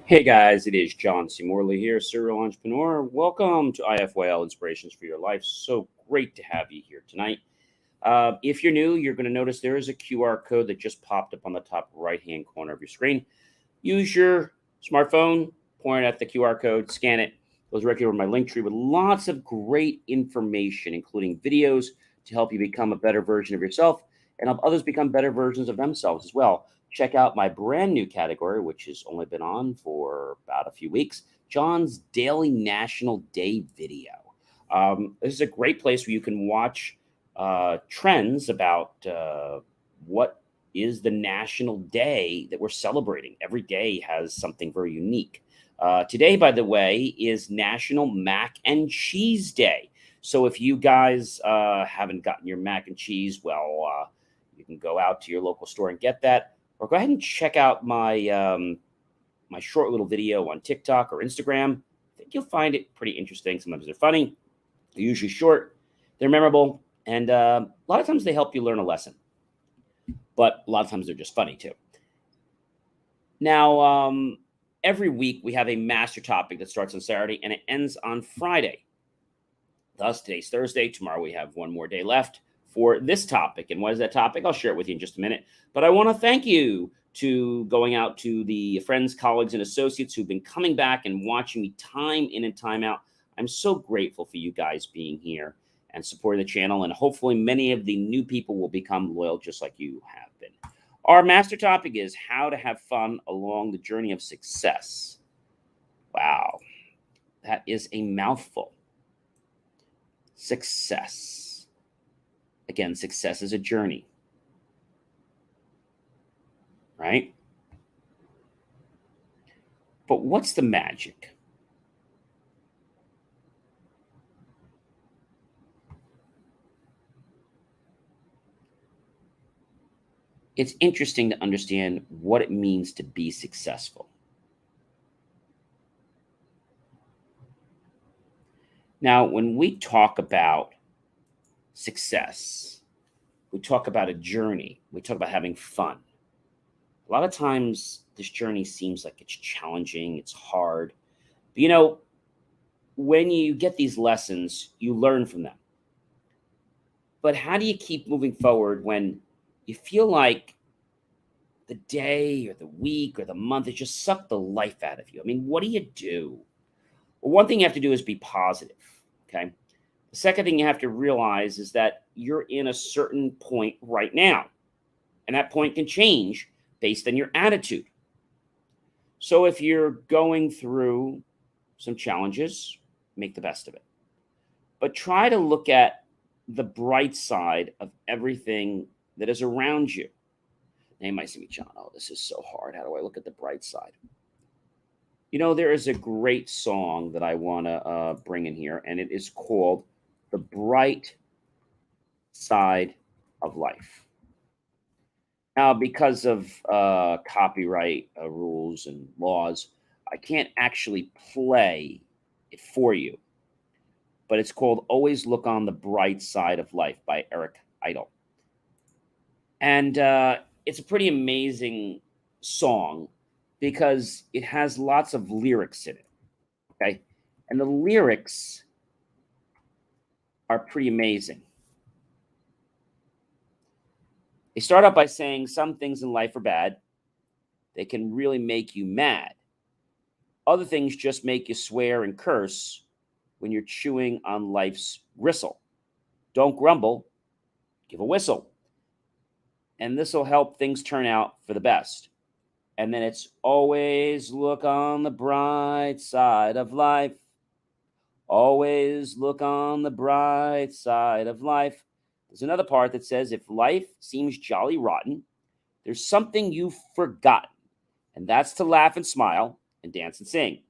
Hey guys, it is John C. Morley here, serial entrepreneur. Welcome to IFYL Inspirations for Your Life. So great to have you here tonight. If you're new, you're going to notice there is a QR code that just popped up on the top right hand corner of your screen. Use your smartphone, point at the QR code, scan it, goes directly over my link tree with lots of great information, including videos to help you become a better version of yourself and help others become better versions of themselves as well. Check out my brand new category, which has only been on for about a few weeks, John's Daily National Day Video. This is a great place where you can watch trends about what is the national day that we're celebrating. Every day has something very unique. Today, by the way, is National Mac and Cheese Day. So if you guys haven't gotten your mac and cheese, well, you can go out to your local store and get that, or go ahead and check out my short little video on TikTok or Instagram. I think you'll find it pretty interesting. Sometimes they're funny, they're usually short, they're memorable, and a lot of times they help you learn a lesson. But a lot of times they're just funny too. Now, every week we have a master topic that starts on Saturday and it ends on Friday. Thus, today's Thursday. Tomorrow we have one more day left for this topic. And what is that topic? I'll share it with you in just a minute. But I want to thank you to going out to the friends, colleagues, and associates who've been coming back and watching me time in and time out. I'm so grateful for you guys being here and supporting the channel. And hopefully many of the new people will become loyal just like you have been. Our master topic is how to have fun along the journey of success. Wow, that is a mouthful. Success. Again, success is a journey, right? But what's the magic? It's interesting to understand what it means to be successful. Now, when we talk about success, we talk about a journey, we talk about having fun. A lot of times, this journey seems like it's challenging, it's hard. But when you get these lessons, you learn from them. But how do you keep moving forward when you feel like the day or the week or the month has just sucked the life out of you? I mean, what do you do? Well, one thing you have to do is be positive. Okay. The second thing you have to realize is that you're in a certain point right now, and that point can change based on your attitude. So if you're going through some challenges, make the best of it. But try to look at the bright side of everything that is around you. Now you might say, John, oh, this is so hard. How do I look at the bright side? There is a great song that I want to bring in here, and it is called The Bright Side of Life. Now, because of copyright rules and laws, I can't actually play it for you, but it's called Always Look on the Bright Side of Life by Eric Idle. And it's a pretty amazing song because it has lots of lyrics in it, okay? And the lyrics are pretty amazing. They start out by saying some things in life are bad. They can really make you mad. Other things just make you swear and curse when you're chewing on life's gristle. Don't grumble, give a whistle. And this will help things turn out for the best. And then it's always look on the bright side of life. Always look on the bright side of life. There's another part that says if life seems jolly rotten, there's something you've forgotten. And that's to laugh and smile and dance and sing.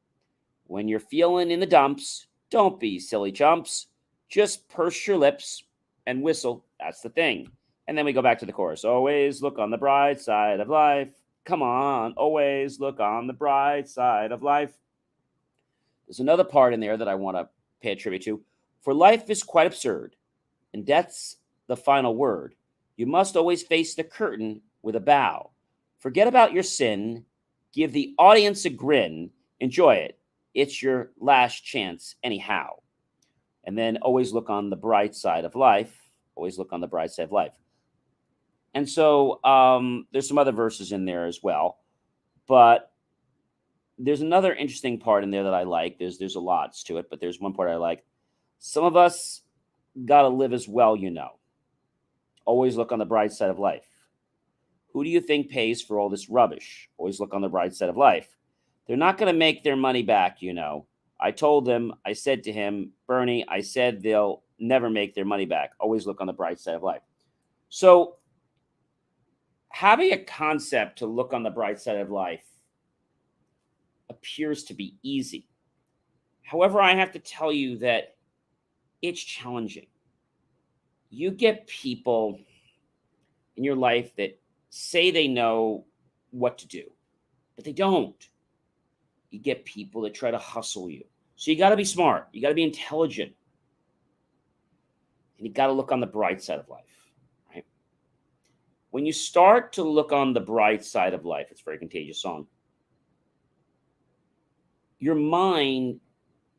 When you're feeling in the dumps, don't be silly chumps. Just purse your lips and whistle. That's the thing. And then we go back to the chorus. Always look on the bright side of life. Come on, always look on the bright side of life. There's another part in there that I want to pay a tribute to. For life is quite absurd, and death's the final word. You must always face the curtain with a bow. Forget about your sin Give the audience a grin. Enjoy it. It's your last chance, anyhow. And then always look on the bright side of life. Always look on the bright side of life. And so there's some other verses in there as well. But there's another interesting part in there that I like. There's a lot to it, but there's one part I like. Some of us got to live as well, you know. Always look on the bright side of life. Who do you think pays for all this rubbish? Always look on the bright side of life. They're not going to make their money back, you know. I told him, I said to him, Bernie, I said they'll never make their money back. Always look on the bright side of life. So having a concept to look on the bright side of life appears to be easy. However, I have to tell you that it's challenging. You get people in your life that say they know what to do, but they don't. You get people that try to hustle you. So you got to be smart. You got to be intelligent. And you got to look on the bright side of life, right? When you start to look on the bright side of life, it's a very contagious song, your mind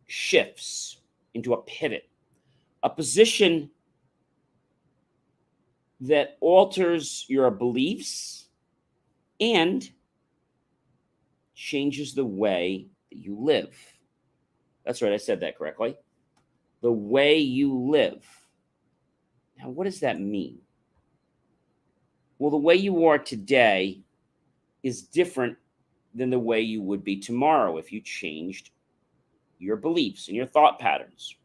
shifts into a pivot, a position that alters your beliefs and changes the way that you live. That's right, I said that correctly. The way you live. Now, what does that mean? Well, the way you are today is different than the way you would be tomorrow if you changed your beliefs and your thought patterns.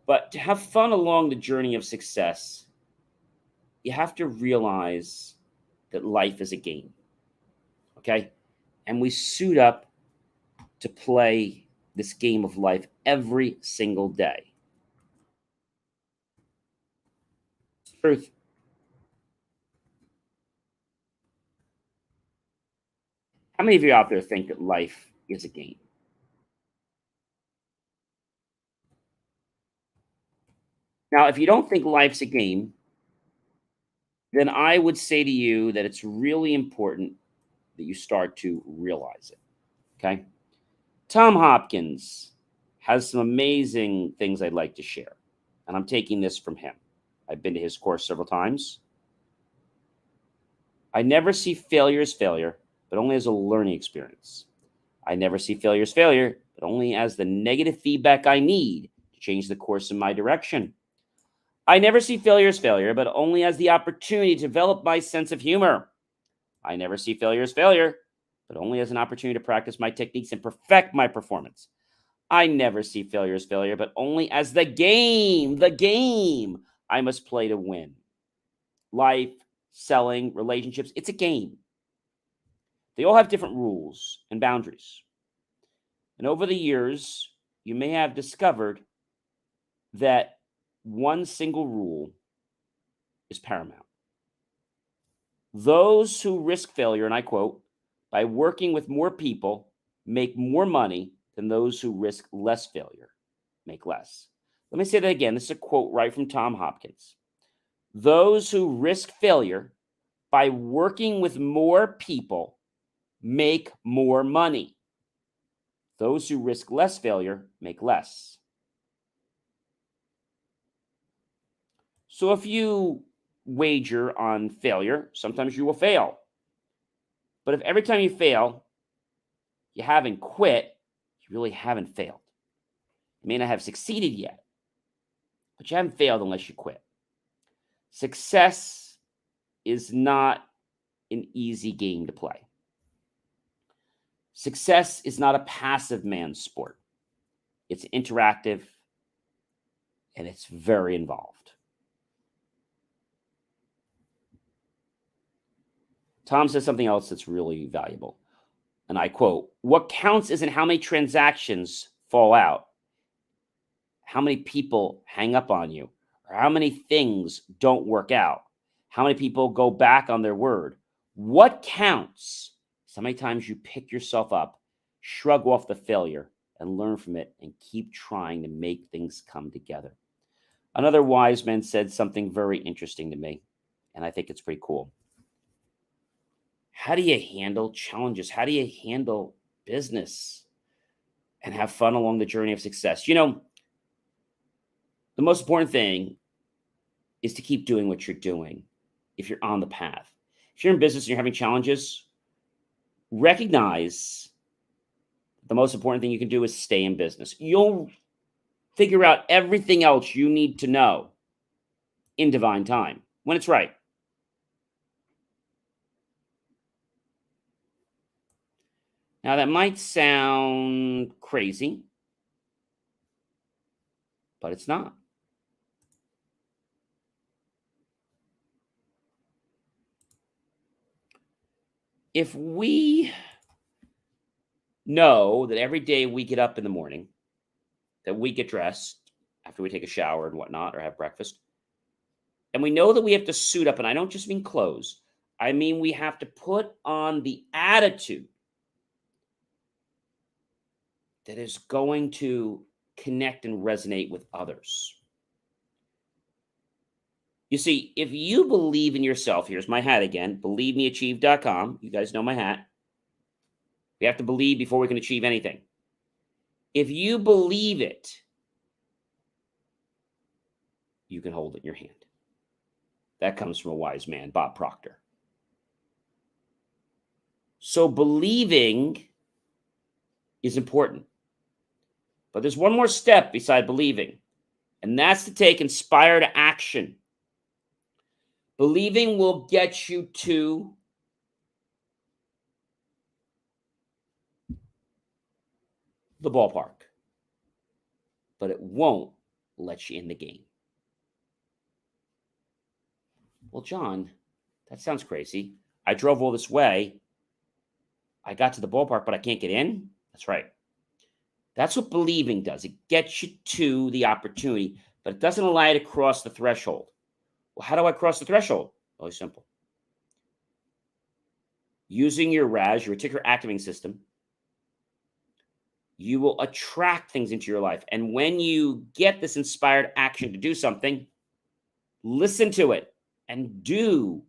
But to have fun along the journey of success, you have to realize that life is a game. Okay? And we suit up to play this game of life every single day. Truth. How many of you out there think that life is a game? Now, if you don't think life's a game, then I would say to you that it's really important that you start to realize it. Okay? Tom Hopkins has some amazing things I'd like to share, and I'm taking this from him. I've been to his course several times. I never see failure as failure, but only as a learning experience. I never see failure as failure, but only as the negative feedback I need to change the course in my direction. I never see failure as failure, but only as the opportunity to develop my sense of humor. I never see failure as failure, but only as an opportunity to practice my techniques and perfect my performance. I never see failure as failure, but only as the game I must play to win. Life, selling, relationships, it's a game. They all have different rules and boundaries. And over the years, you may have discovered that one single rule is paramount. Those who risk failure, and I quote, by working with more people, make more money than those who risk less failure, make less. Let me say that again. This is a quote right from Tom Hopkins. Those who risk failure by working with more people make more money. Those who risk less failure make less. So if you wager on failure, sometimes you will fail. But if every time you fail, you haven't quit, you really haven't failed. You may not have succeeded yet, but you haven't failed unless you quit. Success is not an easy game to play. Success is not a passive man's sport. It's interactive and it's very involved. Tom says something else that's really valuable. And I quote, what counts isn't how many transactions fall out, how many people hang up on you, or how many things don't work out, how many people go back on their word. What counts is how many times you pick yourself up, shrug off the failure, and learn from it, and keep trying to make things come together. Another wise man said something very interesting to me, and I think it's pretty cool. How do you handle challenges? How do you handle business and have fun along the journey of success? The most important thing is to keep doing what you're doing if you're on the path. If you're in business and you're having challenges, recognize the most important thing you can do is stay in business. You'll figure out everything else you need to know in divine time when it's right. Now, that might sound crazy, but it's not. If we know that every day we get up in the morning, that we get dressed after we take a shower and whatnot, or have breakfast, and we know that we have to suit up, and I don't just mean clothes, I mean we have to put on the attitude that is going to connect and resonate with others. You see, if you believe in yourself, here's my hat again, believemeachieve.com. You guys know my hat. We have to believe before we can achieve anything. If you believe it, you can hold it in your hand. That comes from a wise man, Bob Proctor. So believing is important. But there's one more step beside believing, and that's to take inspired action. Believing will get you to the ballpark, but it won't let you in the game. Well, John, that sounds crazy. I drove all this way. I got to the ballpark, but I can't get in? That's right. That's what believing does. It gets you to the opportunity, but it doesn't allow you to cross the threshold. Well, how do I cross the threshold? Really simple. Using your RAS, your reticular activating system, you will attract things into your life. And when you get this inspired action to do something, listen to it and do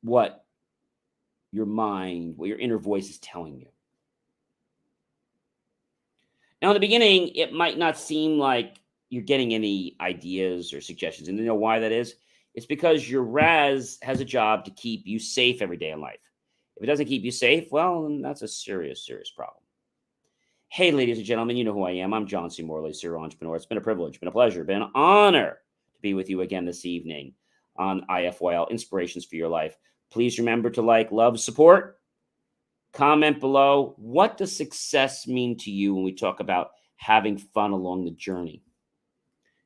what your mind, what your inner voice is telling you. Now, in the beginning, it might not seem like you're getting any ideas or suggestions. And you know why that is? It's because your RAS has a job to keep you safe every day in life. If it doesn't keep you safe, well, then that's a serious, serious problem. Hey, ladies and gentlemen, you know who I am. I'm John C. Morley, serial entrepreneur. It's been a privilege, been a pleasure, been an honor to be with you again this evening on IFYL, Inspirations for Your Life. Please remember to like, love, support. Comment below. What does success mean to you when we talk about having fun along the journey?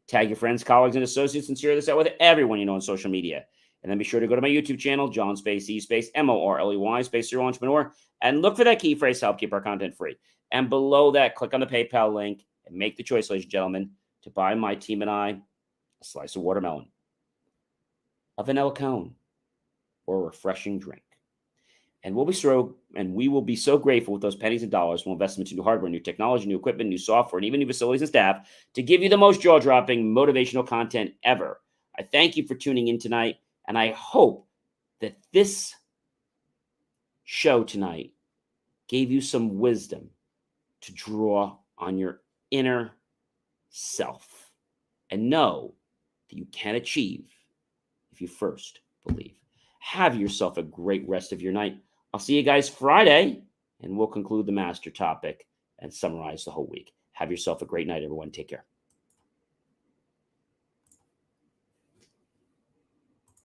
Tag your friends, colleagues, and associates and share this out with everyone you know on social media. And then be sure to go to my YouTube channel, John Space E Space Morley Space Serial Entrepreneur, and look for that key phrase to help keep our content free. And below that, click on the PayPal link and make the choice, ladies and gentlemen, to buy my team and I a slice of watermelon, a vanilla cone, or a refreshing drink. And we will be so grateful with those pennies and dollars. We'll invest them into new hardware, new technology, new equipment, new software, and even new facilities and staff to give you the most jaw-dropping motivational content ever. I thank you for tuning in tonight, and I hope that this show tonight gave you some wisdom to draw on your inner self and know that you can achieve if you first believe. Have yourself a great rest of your night. I'll see you guys Friday, and we'll conclude the master topic and summarize the whole week. Have yourself a great night, everyone. Take care.